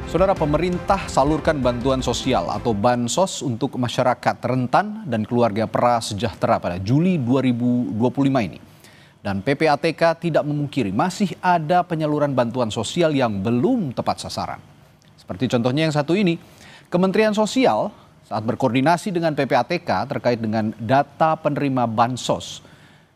Saudara, pemerintah salurkan bantuan sosial atau bansos untuk masyarakat rentan dan keluarga prasejahtera pada Juli 2025 ini. Dan PPATK tidak memungkiri masih ada penyaluran bantuan sosial yang belum tepat sasaran. Seperti contohnya yang satu ini, Kementerian Sosial saat berkoordinasi dengan PPATK terkait dengan data penerima bansos.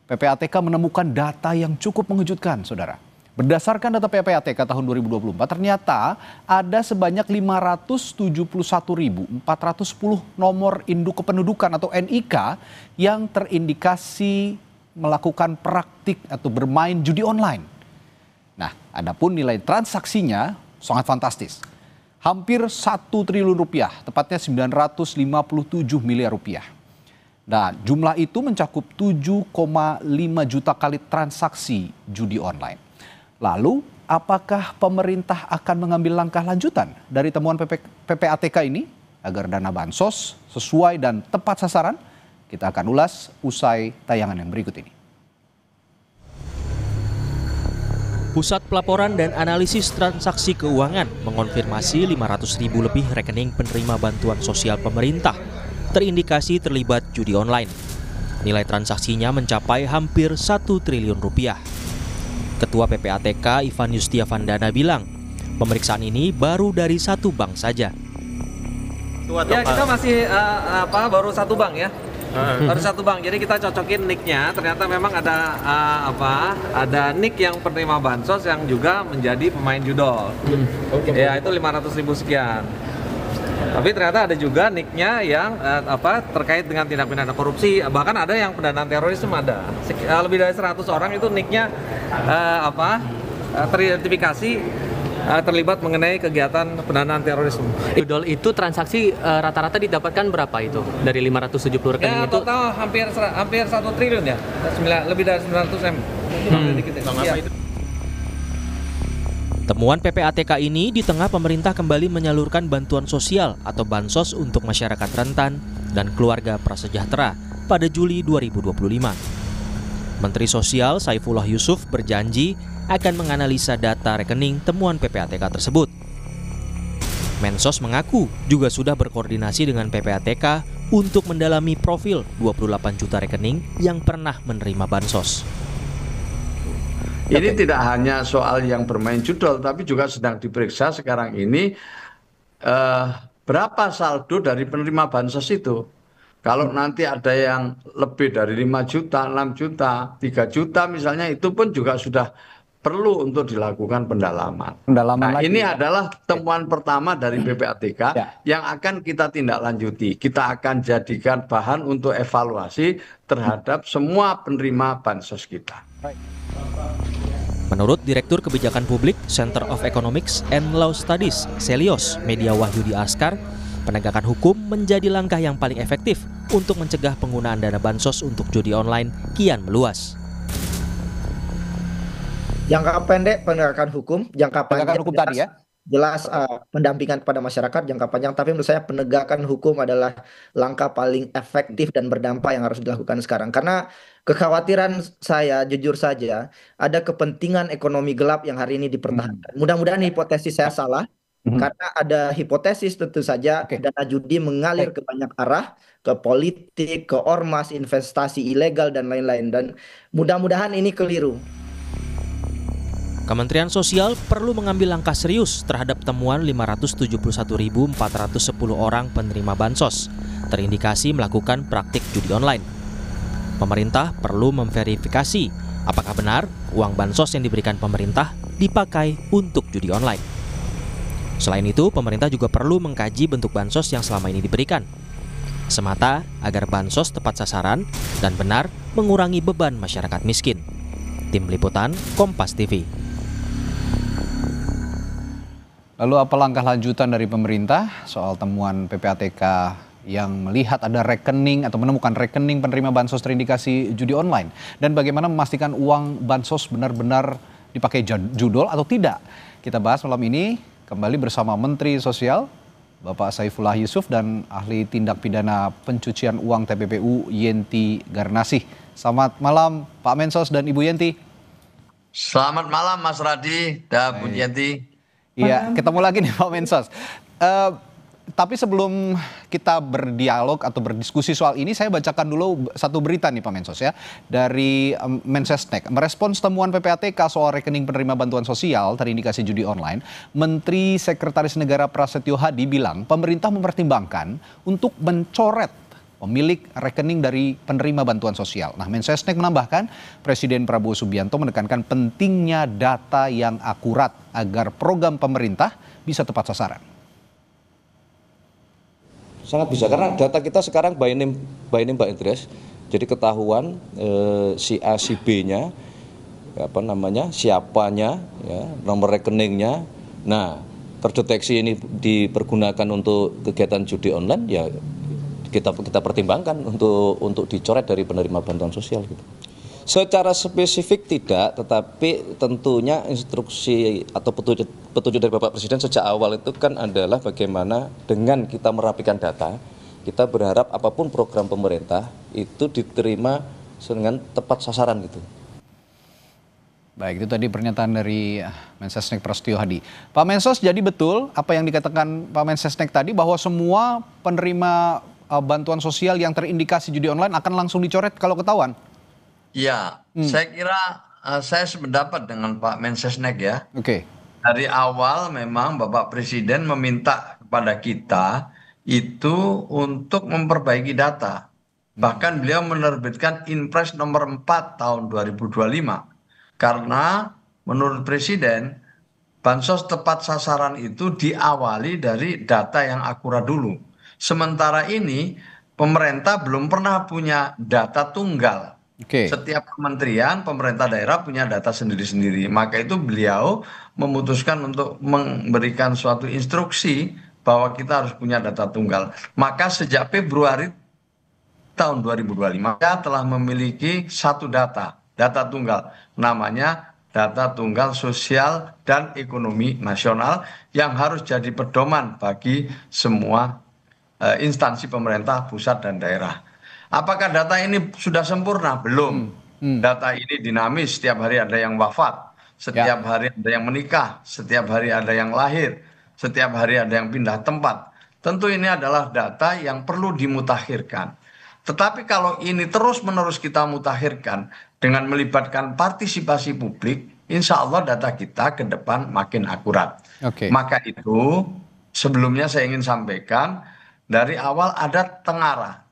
PPATK menemukan data yang cukup mengejutkan, saudara. Berdasarkan data PPATK tahun 2024, ternyata ada sebanyak 571.410 nomor induk kependudukan atau NIK yang terindikasi melakukan praktik atau bermain judi online. Nah, adapun nilai transaksinya sangat fantastis. Hampir 1 triliun rupiah, tepatnya 957 miliar rupiah. Nah, jumlah itu mencakup 7,5 juta kali transaksi judi online. Lalu, apakah pemerintah akan mengambil langkah lanjutan dari temuan PPATK ini agar dana bansos sesuai dan tepat sasaran? Kita akan ulas usai tayangan yang berikut ini. Pusat Pelaporan dan Analisis Transaksi Keuangan mengonfirmasi 500.000 lebih rekening penerima bantuan sosial pemerintah terindikasi terlibat judi online. Nilai transaksinya mencapai hampir 1 triliun rupiah. Ketua PPATK Ivan Yustiavandana bilang, pemeriksaan ini baru dari satu bank saja. Ya, kita masih baru satu bank ya. Baru satu bank. Jadi kita cocokin nick-nya. Ternyata memang ada ada nick yang penerima bansos yang juga menjadi pemain judol. Ya, itu 500.000 sekian. Tapi ternyata ada juga nick-nya yang terkait dengan tindak pidana korupsi, bahkan ada yang pendanaan terorisme ada. Lebih dari 100 orang itu nick-nya teridentifikasi terlibat mengenai kegiatan pendanaan terorisme. Judol itu transaksi rata-rata didapatkan berapa itu dari 570 rekening itu? Total hampir 1 triliun ya, lebih dari 900 M. Temuan PPATK ini di tengah pemerintah kembali menyalurkan bantuan sosial atau bansos untuk masyarakat rentan dan keluarga prasejahtera pada Juli 2025. Menteri Sosial Saifullah Yusuf berjanji akan menganalisa data rekening temuan PPATK tersebut. Mensos mengaku juga sudah berkoordinasi dengan PPATK untuk mendalami profil 28 juta rekening yang pernah menerima bansos. Ini tidak hanya soal yang bermain judol, tapi juga sedang diperiksa sekarang ini berapa saldo dari penerima bansos itu. Kalau nanti ada yang lebih dari 5 juta, 6 juta, 3 juta misalnya, itu pun juga sudah perlu untuk dilakukan pendalaman. Nah, ini adalah temuan pertama dari PPATK yang akan kita tindak lanjuti. Kita akan jadikan bahan untuk evaluasi terhadap semua penerima bansos kita. Menurut Direktur Kebijakan Publik Center of Economics and Law Studies, Selios Media Wahyudi Askar, penegakan hukum menjadi langkah yang paling efektif untuk mencegah penggunaan dana bansos untuk judi online kian meluas. Jangka pendek penegakan hukum, jangka panjang hukum tadi ya. Jelas pendampingan kepada masyarakat jangka panjang, tapi menurut saya penegakan hukum adalah langkah paling efektif dan berdampak yang harus dilakukan sekarang. Karena kekhawatiran saya, jujur saja, ada kepentingan ekonomi gelap yang hari ini dipertahankan. Mudah-mudahan hipotesis saya salah, karena ada hipotesis tentu saja dana judi mengalir ke banyak arah, ke politik, ke ormas, investasi ilegal, dan lain-lain. Dan mudah-mudahan ini keliru. Kementerian Sosial perlu mengambil langkah serius terhadap temuan 571.410 orang penerima bansos terindikasi melakukan praktik judi online. Pemerintah perlu memverifikasi apakah benar uang bansos yang diberikan pemerintah dipakai untuk judi online. Selain itu, pemerintah juga perlu mengkaji bentuk bansos yang selama ini diberikan, semata agar bansos tepat sasaran dan benar mengurangi beban masyarakat miskin. Tim Liputan Kompas TV. Lalu apa langkah lanjutan dari pemerintah soal temuan PPATK yang melihat ada rekening atau menemukan rekening penerima bansos terindikasi judi online? Dan bagaimana memastikan uang bansos benar-benar dipakai judol atau tidak? Kita bahas malam ini kembali bersama Menteri Sosial Bapak Saifullah Yusuf dan ahli tindak pidana pencucian uang TPPU Yenti Garnasih. Selamat malam Pak Mensos dan Ibu Yenti. Selamat malam Mas Radi dan Bu Yenti. Iya, ketemu lagi nih Pak Mensos. Tapi sebelum kita berdialog atau berdiskusi soal ini, saya bacakan dulu satu berita nih Pak Mensos ya. Dari Mensesnek, merespons temuan PPATK soal rekening penerima bantuan sosial terindikasi judi online, Menteri Sekretaris Negara Prasetyo Hadi bilang pemerintah mempertimbangkan untuk mencoret pemilik rekening dari penerima bantuan sosial. Nah, Mensesnek menambahkan, Presiden Prabowo Subianto menekankan pentingnya data yang akurat agar program pemerintah bisa tepat sasaran. Sangat bisa, karena data kita sekarang by name by address, jadi ketahuan si A si B-nya, siapanya, ya, nomor rekeningnya. Nah, terdeteksi ini dipergunakan untuk kegiatan judi online, ya kita pertimbangkan untuk dicoret dari penerima bantuan sosial gitu. Secara spesifik tidak, tetapi tentunya instruksi atau petunjuk dari Bapak Presiden sejak awal itu kan adalah bagaimana dengan kita merapikan data, kita berharap apapun program pemerintah itu diterima dengan tepat sasaran gitu. Baik, itu tadi pernyataan dari Mensesnek Prasetyo Hadi. Pak Mensos, jadi betul apa yang dikatakan Pak Mensesnek tadi bahwa semua penerima bantuan sosial yang terindikasi judi online akan langsung dicoret kalau ketahuan? Ya, saya kira saya sependapat dengan Pak Mensesnek ya. Oke. Dari awal memang Bapak Presiden meminta kepada kita itu untuk memperbaiki data. Bahkan beliau menerbitkan Inpres nomor 4 tahun 2025. Karena menurut Presiden, bansos tepat sasaran itu diawali dari data yang akurat dulu. Sementara ini pemerintah belum pernah punya data tunggal. Setiap kementerian, pemerintah daerah punya data sendiri-sendiri. Maka itu beliau memutuskan untuk memberikan suatu instruksi bahwa kita harus punya data tunggal. Maka sejak Februari tahun 2025 kita telah memiliki satu data tunggal. Namanya data tunggal sosial dan ekonomi nasional yang harus jadi pedoman bagi semua instansi pemerintah pusat dan daerah. Apakah data ini sudah sempurna? Belum. Data ini dinamis, setiap hari ada yang wafat, setiap hari ada yang menikah, setiap hari ada yang lahir, setiap hari ada yang pindah tempat. Tentu ini adalah data yang perlu dimutakhirkan. Tetapi kalau ini terus-menerus kita mutakhirkan dengan melibatkan partisipasi publik, insya Allah data kita ke depan makin akurat. Maka itu sebelumnya saya ingin sampaikan, dari awal ada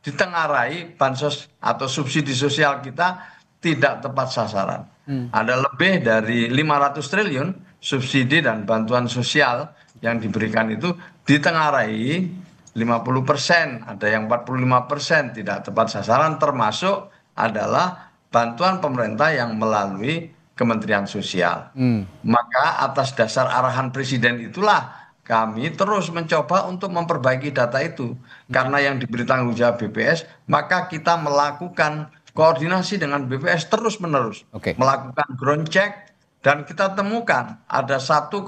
ditengarai bansos atau subsidi sosial kita tidak tepat sasaran. Ada lebih dari 500 triliun subsidi dan bantuan sosial yang diberikan itu ditengarai 50%, ada yang 45% tidak tepat sasaran, termasuk adalah bantuan pemerintah yang melalui Kementerian Sosial. Maka atas dasar arahan Presiden itulah kami terus mencoba untuk memperbaiki data itu. Karena yang diberi tanggung jawab BPS, maka kita melakukan koordinasi dengan BPS terus-menerus. Melakukan ground check, dan kita temukan ada 1,9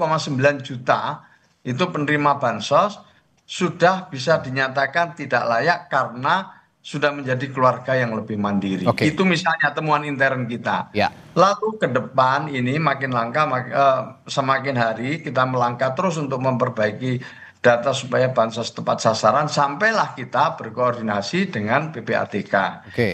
juta itu penerima bansos sudah bisa dinyatakan tidak layak karena sudah menjadi keluarga yang lebih mandiri. Itu misalnya temuan intern kita. Lalu ke depan ini makin langka, semakin hari kita melangkah terus untuk memperbaiki data supaya bansos tepat sasaran, sampailah kita berkoordinasi dengan PPATK.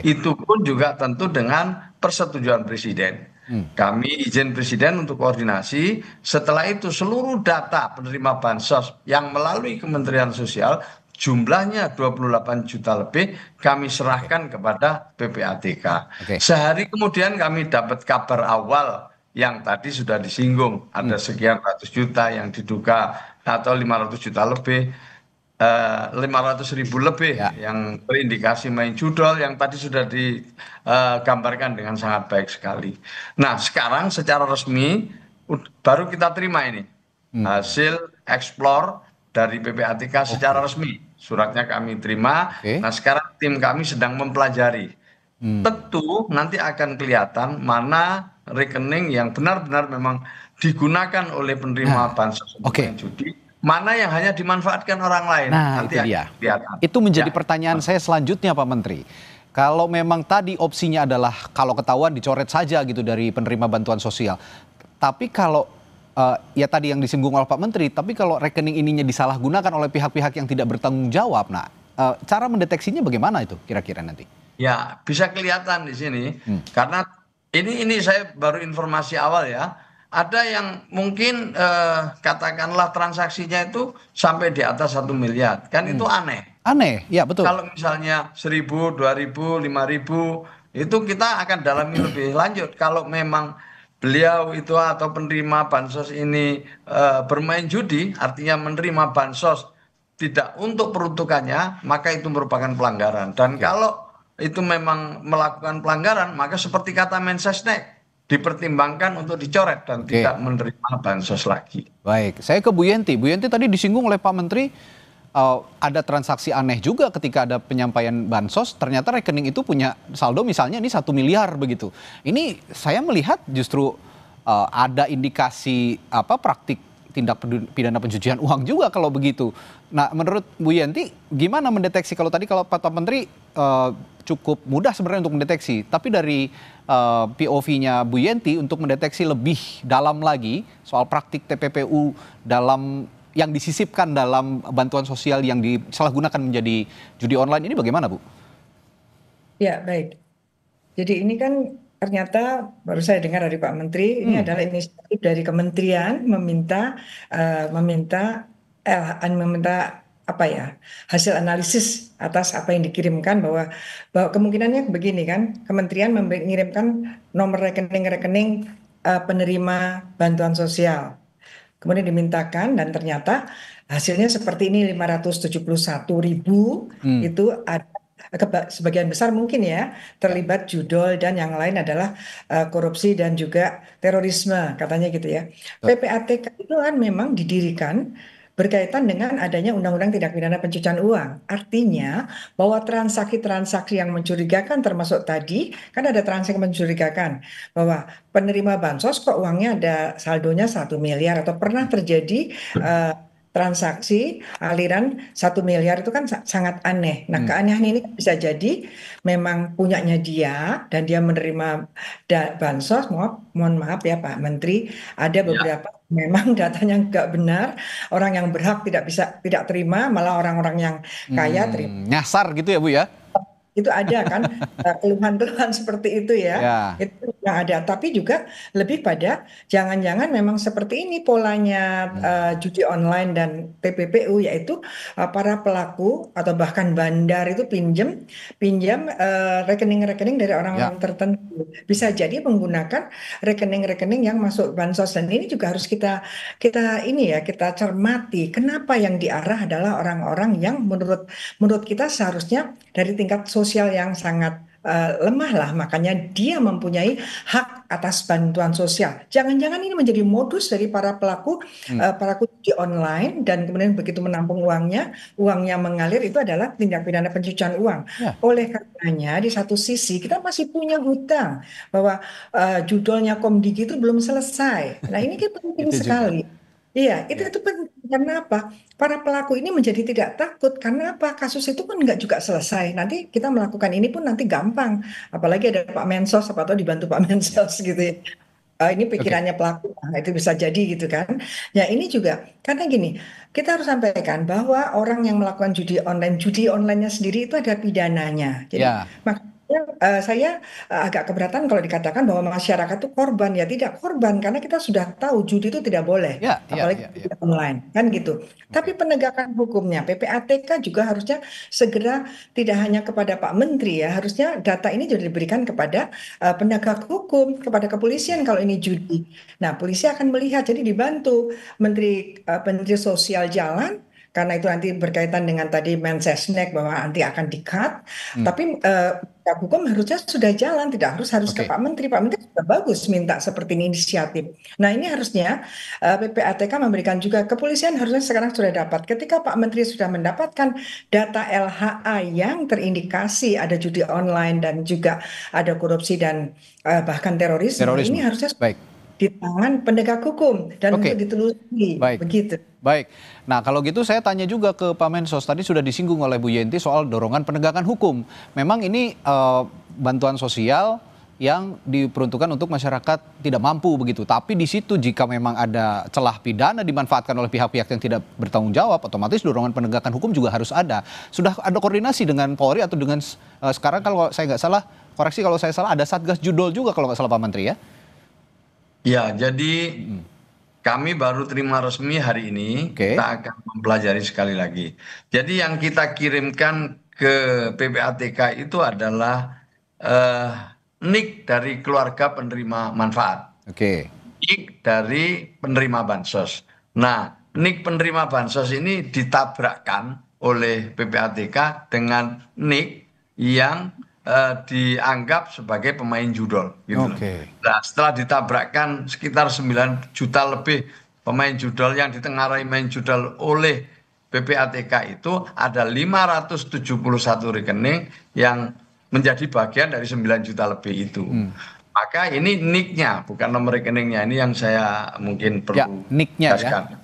Itu pun juga tentu dengan persetujuan Presiden. Kami izin Presiden untuk koordinasi, setelah itu seluruh data penerima bansos yang melalui Kementerian Sosial jumlahnya 28 juta lebih kami serahkan kepada PPATK. Sehari kemudian kami dapat kabar awal yang tadi sudah disinggung, ada sekian ratus juta yang diduga atau 500 juta lebih, 500 ribu lebih yang terindikasi main judol yang tadi sudah digambarkan dengan sangat baik sekali. Nah, sekarang secara resmi baru kita terima ini hasil explore dari PPATK secara resmi. Suratnya kami terima. Nah, sekarang tim kami sedang mempelajari. Tentu nanti akan kelihatan mana rekening yang benar-benar memang digunakan oleh penerima bansos untuk judi, mana yang hanya dimanfaatkan orang lain. Nah, nanti itu dia. Kelihatan. Itu menjadi pertanyaan saya selanjutnya, Pak Menteri. Kalau memang tadi opsinya adalah kalau ketahuan dicoret saja gitu dari penerima bantuan sosial. Tapi kalau ya tadi yang disinggung oleh Pak Menteri, tapi kalau rekening ininya disalahgunakan oleh pihak-pihak yang tidak bertanggung jawab, nah cara mendeteksinya bagaimana itu kira-kira nanti? Ya, bisa kelihatan di sini karena ini saya baru informasi awal ya. Ada yang mungkin katakanlah transaksinya itu sampai di atas 1 miliar, kan itu aneh. Aneh, ya betul. Kalau misalnya 1.000, 2.000, 5.000 itu kita akan dalami lebih lanjut. Kalau memang beliau itu atau penerima bansos ini bermain judi, artinya menerima bansos tidak untuk peruntukannya, maka itu merupakan pelanggaran. Dan kalau itu memang melakukan pelanggaran, maka seperti kata Mensesnek, dipertimbangkan untuk dicoret dan tidak menerima bansos lagi. Baik, saya ke Bu Yenti. Bu Yenti tadi disinggung oleh Pak Menteri, ada transaksi aneh juga ketika ada penyampaian bansos, ternyata rekening itu punya saldo misalnya ini 1 miliar begitu. Ini saya melihat justru ada indikasi praktik tindak pidana pencucian uang juga kalau begitu. Nah, menurut Bu Yenti gimana mendeteksi? Kalau tadi kalau Pak Menteri cukup mudah sebenarnya untuk mendeteksi, tapi dari POV-nya Bu Yenti untuk mendeteksi lebih dalam lagi soal praktik TPPU dalam yang disisipkan dalam bantuan sosial yang disalahgunakan menjadi judi online ini bagaimana, Bu? Ya, baik. Jadi ini kan ternyata baru saya dengar dari Pak Menteri, ini adalah inisiatif dari kementerian meminta hasil analisis atas apa yang dikirimkan, bahwa kemungkinannya begini kan, kementerian mengirimkan nomor rekening penerima bantuan sosial. Kemudian dimintakan dan ternyata hasilnya seperti ini, 571.000 itu ada sebagian besar mungkin ya terlibat judol dan yang lain adalah korupsi dan juga terorisme katanya gitu ya. PPATK itu kan memang didirikan berkaitan dengan adanya Undang-Undang Tindak Pidana Pencucian Uang. Artinya bahwa transaksi-transaksi yang mencurigakan, termasuk tadi kan ada transaksi mencurigakan bahwa penerima bansos kok uangnya ada saldonya 1 miliar atau pernah terjadi transaksi aliran 1 miliar itu kan sangat aneh. Nah, keanehan ini bisa jadi memang punyanya dia dan dia menerima bansos. Mohon maaf ya Pak Menteri, ada beberapa memang datanya nggak benar, orang yang berhak tidak terima, malah orang-orang yang kaya terima. Nyasar gitu ya Bu ya? Itu ada kan keluhan-keluhan seperti itu ya. Itu yang ada, tapi juga lebih pada jangan-jangan memang seperti ini polanya judi online dan TPPU, yaitu para pelaku atau bahkan bandar itu pinjam rekening-rekening dari orang-orang tertentu, bisa jadi menggunakan rekening-rekening yang masuk bansos. Dan ini juga harus kita cermati, kenapa yang diarah adalah orang-orang yang menurut kita seharusnya dari tingkat sosial yang sangat lemah lah, makanya dia mempunyai hak atas bantuan sosial. Jangan-jangan ini menjadi modus dari para pelaku judi online, dan kemudian begitu menampung uangnya mengalir, itu adalah tindak pidana pencucian uang. Oleh karenanya di satu sisi kita masih punya hutang bahwa judulnya Komdigi itu belum selesai. Nah, ini kan penting sekali. Iya, itu penting. Karena apa? Para pelaku ini menjadi tidak takut. Karena apa? Kasus itu kan nggak juga selesai. Nanti kita melakukan ini pun nanti gampang. Apalagi ada Pak Mensos, atau dibantu Pak Mensos gitu ya. Ini pikirannya pelaku, itu bisa jadi gitu kan. Ya, ini juga karena gini, kita harus sampaikan bahwa orang yang melakukan judi online-nya sendiri itu ada pidananya. Jadi makanya saya agak keberatan kalau dikatakan bahwa masyarakat itu korban. Ya tidak korban, karena kita sudah tahu judi itu tidak boleh, apalagi online kan gitu. Tapi penegakan hukumnya, PPATK juga harusnya segera, tidak hanya kepada Pak Menteri ya, harusnya data ini juga diberikan kepada penegak hukum, kepada kepolisian kalau ini judi. Nah, polisi akan melihat, jadi dibantu Menteri Sosial jalan, karena itu nanti berkaitan dengan tadi Mensesnek bahwa nanti akan di-cut, tapi hukum harusnya sudah jalan, tidak harus ke Pak Menteri. Pak Menteri sudah bagus minta seperti ini inisiatif. Nah, ini harusnya PPATK memberikan juga, kepolisian harusnya sekarang sudah dapat. Ketika Pak Menteri sudah mendapatkan data LHA yang terindikasi ada judi online dan juga ada korupsi dan bahkan terorisme. Ini harusnya di tangan penegak hukum dan untuk ditelusuri. Begitu. Baik. Nah, kalau gitu saya tanya juga ke Pak Mensos. Tadi sudah disinggung oleh Bu Yenti soal dorongan penegakan hukum. Memang ini bantuan sosial yang diperuntukkan untuk masyarakat tidak mampu begitu. Tapi di situ jika memang ada celah pidana dimanfaatkan oleh pihak-pihak yang tidak bertanggung jawab, otomatis dorongan penegakan hukum juga harus ada. Sudah ada koordinasi dengan Polri atau dengan sekarang kalau saya nggak salah, koreksi kalau saya salah, ada Satgas Judol juga kalau nggak salah Pak Menteri ya? Ya, jadi kami baru terima resmi hari ini. Kita akan mempelajari sekali lagi. Jadi yang kita kirimkan ke PPATK itu adalah NIK dari keluarga penerima manfaat. NIK dari penerima bansos. Nah, NIK penerima bansos ini ditabrakkan oleh PPATK dengan NIK yang dianggap sebagai pemain judol. Gitu. Nah, setelah ditabrakkan sekitar 9 juta lebih pemain judol yang ditengarai main judol oleh PPATK itu ada 571 rekening yang menjadi bagian dari 9 juta lebih itu. Maka ini NIK-nya, bukan nomor rekeningnya. Ini yang saya mungkin perlu jelaskan.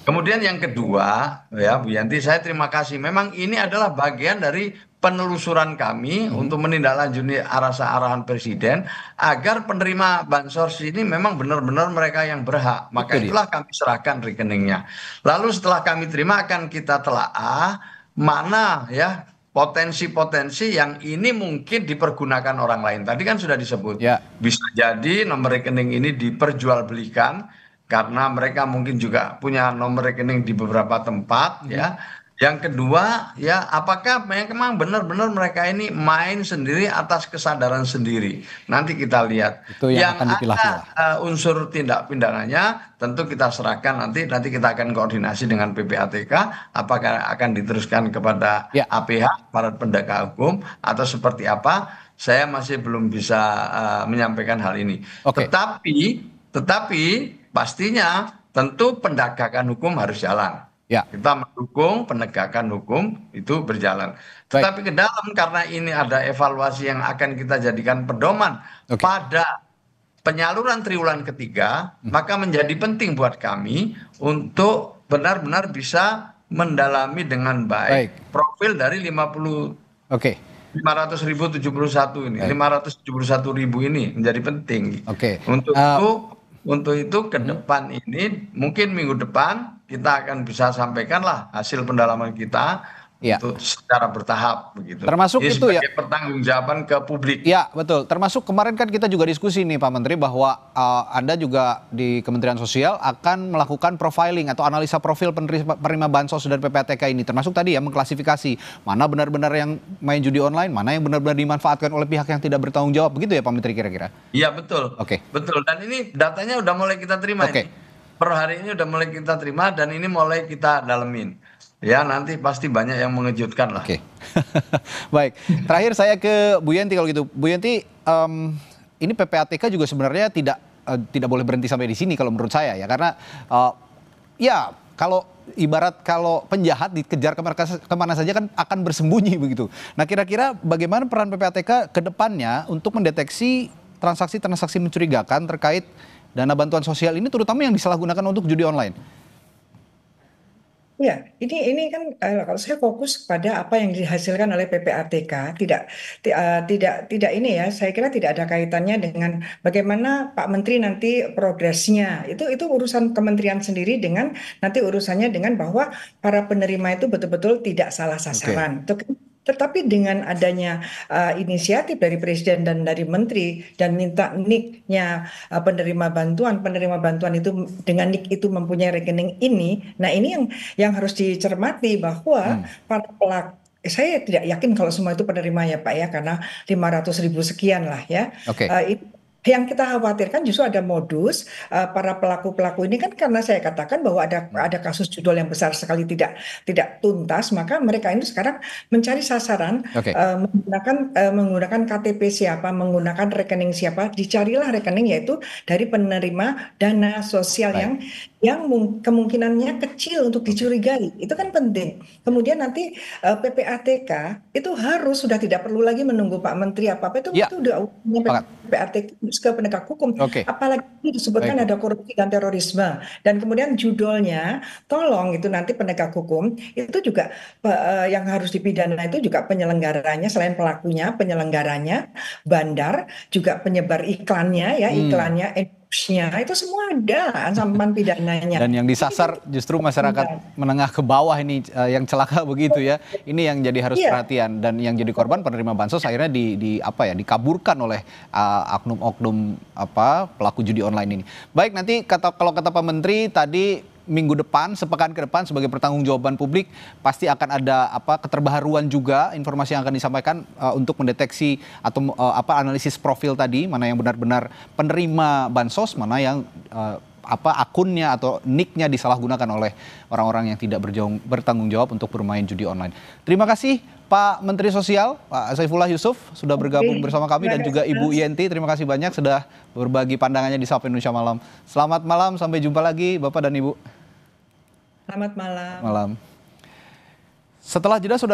Kemudian yang kedua, ya Bu Yanti, saya terima kasih. Memang ini adalah bagian dari penelusuran kami untuk menindaklanjuti arahan Presiden agar penerima bansos ini memang benar-benar mereka yang berhak. Maka itulah kami serahkan rekeningnya. Lalu setelah kami terima akan kita telaah mana ya potensi-potensi yang ini mungkin dipergunakan orang lain. Tadi kan sudah disebut. Bisa jadi nomor rekening ini diperjualbelikan karena mereka mungkin juga punya nomor rekening di beberapa tempat ya. Yang kedua ya, apakah memang benar-benar mereka ini main sendiri atas kesadaran sendiri. Nanti kita lihat. Itu yang akan ada unsur tindak pidananya tentu kita serahkan nanti kita akan koordinasi dengan PPATK apakah akan diteruskan kepada APH, aparat penegak hukum atau seperti apa. Saya masih belum bisa menyampaikan hal ini. Tetapi pastinya tentu penegakan hukum harus jalan. Kita mendukung penegakan hukum itu berjalan. Tetapi ke dalam karena ini ada evaluasi yang akan kita jadikan pedoman pada penyaluran triwulan ketiga, maka menjadi penting buat kami untuk benar-benar bisa mendalami dengan baik profil dari 500.071 ini, 571.000 ini menjadi penting. Untuk itu ke depan ini mungkin minggu depan kita akan bisa sampaikanlah hasil pendalaman kita untuk secara bertahap begitu. Termasuk ini itu sebagai pertanggungjawaban ke publik. Ya betul. Termasuk kemarin kan kita juga diskusi nih Pak Menteri bahwa Anda juga di Kementerian Sosial akan melakukan profiling atau analisa profil penerima bansos dan PPATK ini. Termasuk tadi ya mengklasifikasi mana benar-benar yang main judi online, mana yang benar-benar dimanfaatkan oleh pihak yang tidak bertanggung jawab. Begitu ya Pak Menteri kira-kira? Iya betul. Betul. Dan ini datanya udah mulai kita terima ini. Per hari ini udah mulai kita terima dan ini mulai kita dalemin. Ya nanti pasti banyak yang mengejutkan lah. Baik, terakhir saya ke Bu Yanti kalau gitu. Bu Yanti, ini PPATK juga sebenarnya tidak boleh berhenti sampai di sini kalau menurut saya ya. Karena ya kalau penjahat dikejar kemana saja kan akan bersembunyi begitu. Nah kira-kira bagaimana peran PPATK ke depannya untuk mendeteksi transaksi-transaksi mencurigakan terkait dana bantuan sosial ini terutama yang disalahgunakan untuk judi online? Ya, ini kan kalau saya fokus pada apa yang dihasilkan oleh PPATK, tidak ini ya, saya kira tidak ada kaitannya dengan bagaimana Pak Menteri nanti progresnya. Itu urusan kementerian sendiri dengan nanti urusannya dengan bahwa para penerima itu betul-betul tidak salah sasaran. Tetapi dengan adanya inisiatif dari Presiden dan dari Menteri dan minta NIK-nya penerima bantuan itu dengan NIK itu mempunyai rekening ini. Nah ini yang harus dicermati bahwa para pelaku, saya tidak yakin kalau semua itu penerima ya Pak ya, karena 500.000 sekian lah ya. Yang kita khawatirkan justru ada modus para pelaku-pelaku ini kan, karena saya katakan bahwa ada kasus judul yang besar sekali tidak tuntas, maka mereka ini sekarang mencari sasaran menggunakan KTP siapa, menggunakan rekening siapa, dicarilah rekening yaitu dari penerima dana sosial yang kemungkinannya kecil untuk dicurigai. Itu kan penting. Kemudian nanti PPATK itu sudah tidak perlu lagi menunggu Pak Menteri apa-apa, itu udah PPATK fokus ke penegak hukum. Oke. Apalagi disebutkan Baik. ada korupsi dan terorisme. Dan kemudian judulnya, tolong itu nanti penegak hukum itu juga yang harus dipidana itu juga penyelenggaranya, selain pelakunya, penyelenggaranya, bandar, juga penyebar iklannya ya, iklannya, endorse-nya, itu semua ada ancaman pidananya. Dan yang disasar justru masyarakat menengah ke bawah ini yang celaka begitu ya. Ini yang jadi harus perhatian, dan yang jadi korban penerima bansos akhirnya dikaburkan oleh oknum-oknum pelaku judi online ini. Baik, nanti kalau kata Pak Menteri tadi, minggu depan, sepekan ke depan sebagai pertanggungjawaban publik pasti akan ada keterbaharuan juga informasi yang akan disampaikan untuk mendeteksi atau analisis profil tadi, mana yang benar-benar penerima bansos, mana yang akunnya atau nicknya disalahgunakan oleh orang-orang yang tidak bertanggung jawab untuk bermain judi online. Terima kasih Pak Menteri Sosial, Pak Saifullah Yusuf sudah bergabung bersama kami, dan juga Ibu Yenti, terima kasih banyak sudah berbagi pandangannya di Sapa Indonesia Malam. Selamat malam, sampai jumpa lagi Bapak dan Ibu. Selamat malam. Malam. Setelah jeda, saudara.